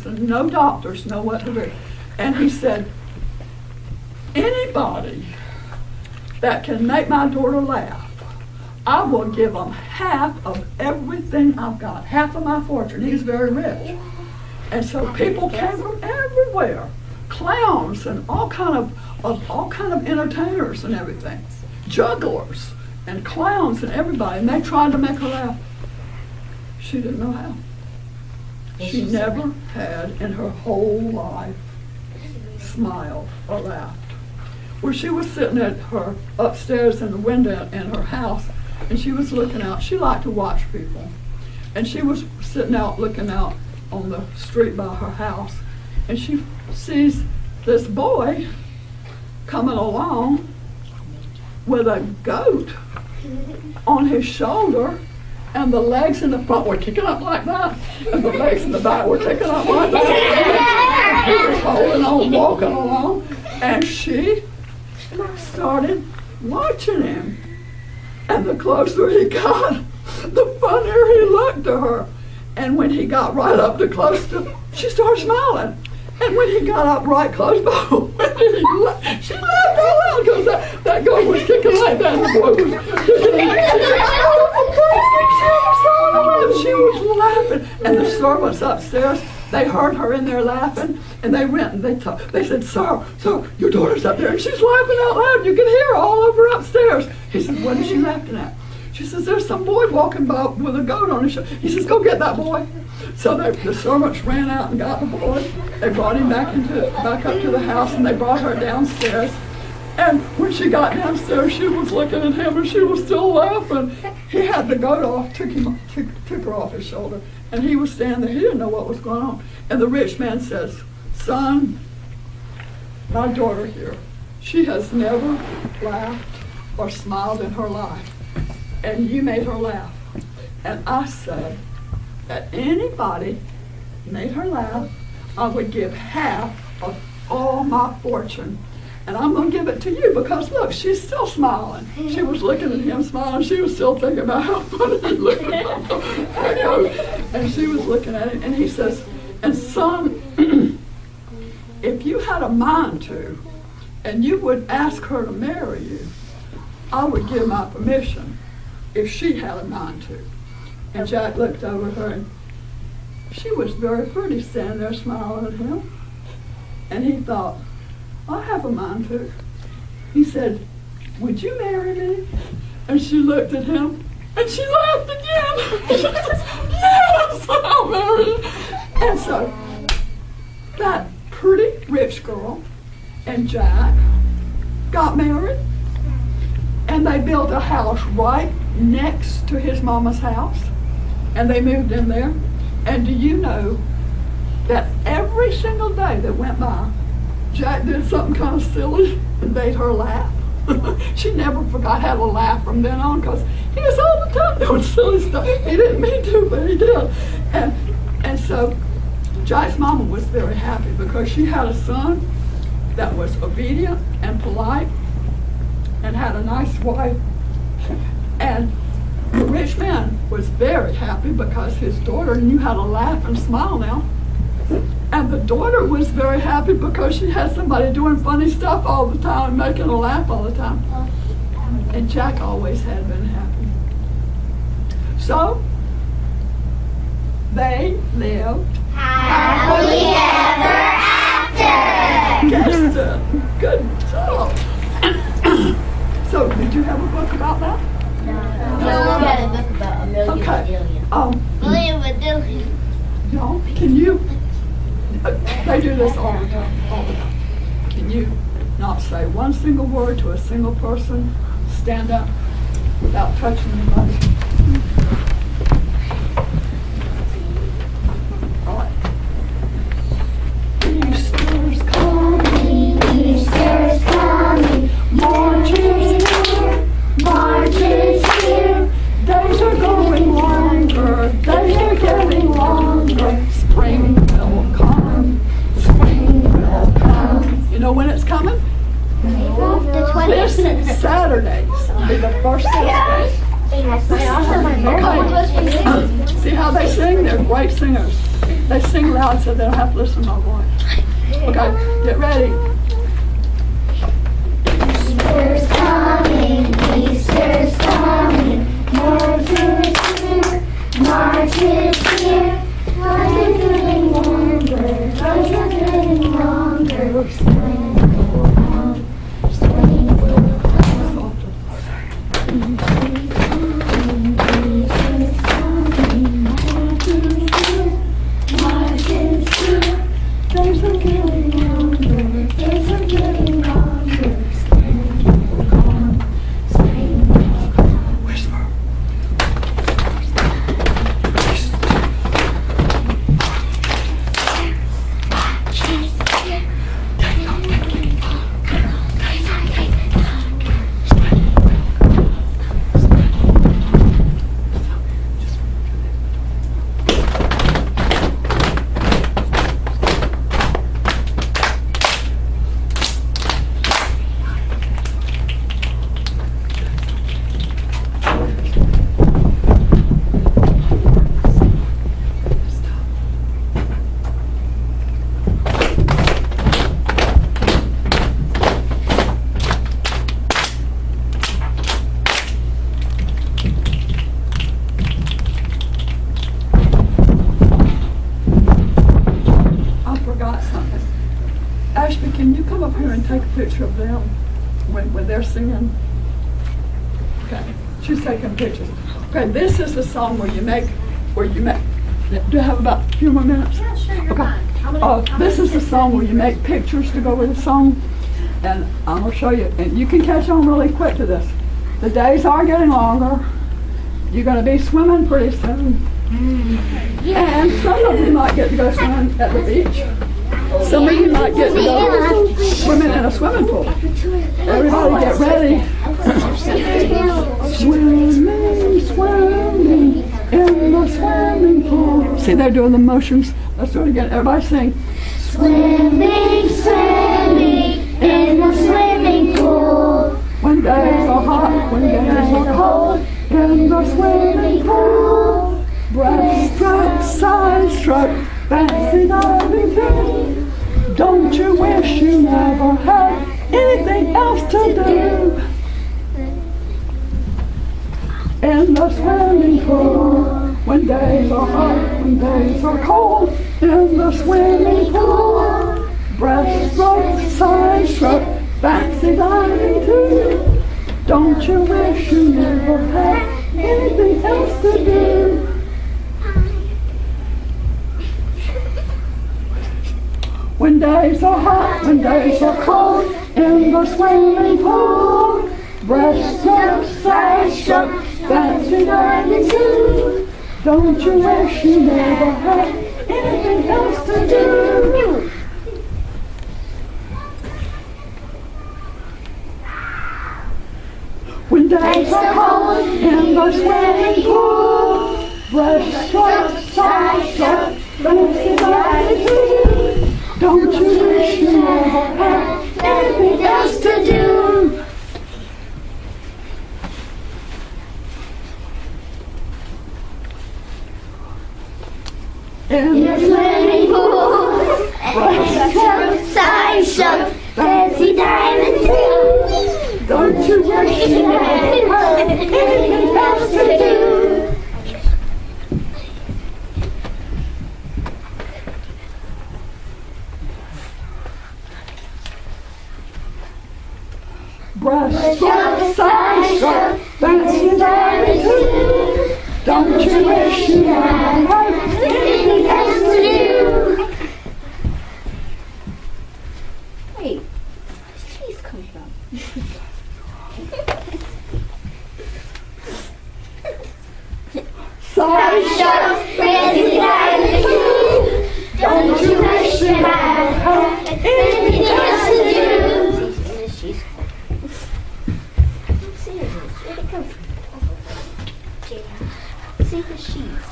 scientists and no doctors know what to do. And he said, anybody that can make my daughter laugh, I will give them half of everything I've got, half of my fortune. He's very rich. And so people came from everywhere, clowns and all kind of entertainers and everything, jugglers and clowns and everybody, and they tried to make her laugh. She didn't know how. She never had in her whole life smiled or laughed. Where she was sitting at her upstairs in the window in her house, and she was looking out. She liked to watch people. And she was sitting out looking out on the street by her house, and she sees this boy coming along with a goat on his shoulder, and the legs in the front were kicking up like that, and the legs in the back were kicking up like that. He was holding on, walking along, and she started watching him. And the closer he got, the funnier he looked to her. And when he got right up to close to, she started smiling. And when he got up right close by, she laughed out loud because that goat was kicking like that, and the boy was kicking. She was laughing. And the servants upstairs, they heard her in there laughing, and they went and they said, Sir, your daughter's up there, and she's laughing out loud. You can hear her all over upstairs. He said, what is she laughing at? She says, there's some boy walking by with a goat on his shoulder. He says, go get that boy. So the servants ran out and got the boy. They brought him back up to the house, and they brought her downstairs. And when she got downstairs, she was looking at him, and she was still laughing. He had the goat off, took her off his shoulder, and he was standing there. He didn't know what was going on. And the rich man says, son, my daughter here, she has never laughed or smiled in her life, and you made her laugh. And I said that anybody made her laugh, I would give half of all my fortune. And I'm going to give it to you because, look, she's still smiling. She was looking at him smiling. She was still thinking about how funny he looked at her. And she was looking at him, and he says, and son, if you had a mind to, and you would ask her to marry you, I would give my permission if she had a mind to. And Jack looked over her, and she was very pretty standing there smiling at him. And he thought, I have a mind to. He said, would you marry me? And she looked at him, and she laughed again. She said, yes, I'll marry you. And so that pretty rich girl and Jack got married, and they built a house right next to his mama's house, and they moved in there. And do you know that every single day that went by, Jack did something kind of silly and made her laugh? She never forgot how to laugh from then on, because he was all the time doing silly stuff. He didn't mean to, but he did. And so Jack's mama was very happy because she had a son that was obedient and polite and had a nice wife. And the rich man was very happy because his daughter knew how to laugh and smile now. And the daughter was very happy because she had somebody doing funny stuff all the time and making her laugh all the time. And Jack always had been happy. So they lived happily ever after. Yes, good job. So did you have a book about that? No, we had a book about Amelia Bedelia. Amelia Bedelia. No, can you? They do this all the time. Can you not say one single word to a single person? Stand up without touching anybody. All right. Easter's coming. Easter's coming. March is here. March is here. Days are going longer. Days are getting longer. Spring will come. Spring will come. You know when it's coming? The 20th. This Saturday will be the first Saturday. Also, my Okay. See how they sing? They're great singers. They sing loud so they don't have to listen to my voice. Okay, get ready. Easter's coming, Easter's coming, March is here, March is here. Life is getting longer, life is getting longer. Spring will come, spring will come. Easter's coming, March is here, March is here. Days are getting longer, days are getting longer. Ashby, can you come up here and take a picture of them when they're singing? Okay, she's taking pictures. Okay, this is the song where you make, do you have about a few more minutes? Yeah, sure, you're Okay. fine. This is the song where you make pictures to go with the song. And I'm going to show you, and you can catch on really quick to this. The days are getting longer. You're going to be swimming pretty soon. And some of you might get to go swimming at the beach. Some of you might get to go swimming in a swimming pool. Everybody get ready. Swimming, swimming in the swimming pool. See, they're doing the motions. Let's do it again. Everybody sing. Swimming, swimming in the swimming pool. When days are hot, when days are cold, in the swimming pool. Breaststroke, side stroke, fancy diving too. Don't you wish you never had anything else to do? In the swimming pool, when days are hot, when days are cold, in the swimming pool. Breaststroke, side stroke, fancy diving too. Don't you wish you never had anything else to do? When days are hot, when days are cold, in the swimming pool. Breaststroke, side stroke, fancy diving too. Don't you wish you never had anything else to do? When days are cold, in the swimming pool. Breaststroke, side stroke, fancy diving too. Don't you wish you never had anything else to do? In The swimming pool, breaststroke, side stroke, fancy diving too. don't you wish you never had anything else to do? Breaststroke, side stroke, fancy diving too. Don't you wish you never had anything else to do? Wait, where's cheese come from? Side stroke, Fancy diving too. Don't you wish you never had anything else to do? This cheese. Seriously, where'd it come from? See the cheese.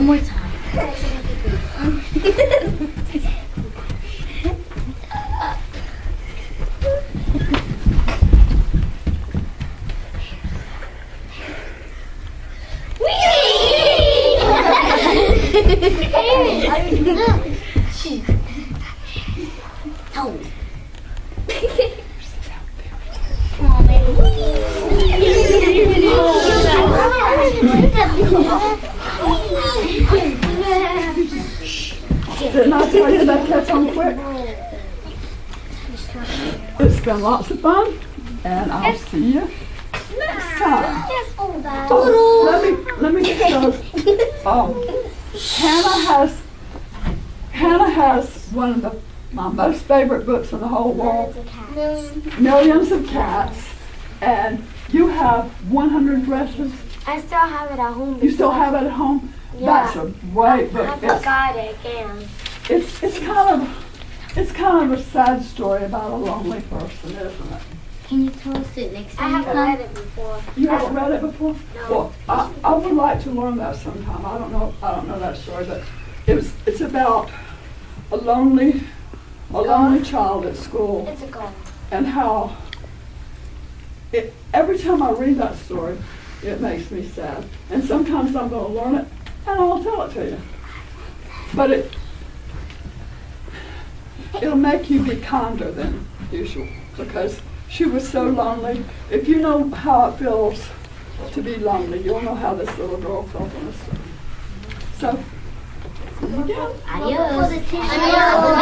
One more time. Come on, baby. Didn't I tell you that catch on quick? It's been lots of fun, and I'll see you next time. Oh, let me show. Hannah has one of my most favorite books in the whole world, Millions of Cats, and you have 100 dresses. I still have it at home. You still have it at home? Yeah. That's a great book. I forgot it again. It's kind of a sad story about a lonely person, isn't it? Can you tell us it next I time you haven't come? read it before. You haven't read it before? No. Well, I would like to learn that sometime. I don't know that story, but it's about a lonely child at school, It's a goal. and how every time I read that story, it makes me sad. And sometimes I'm going to learn it, and I'll tell it to you. But it'll make you be kinder than usual, because she was so lonely. If you know how it feels to be lonely, you'll know how this little girl felt on this story. So, see you again. Adios. Adios.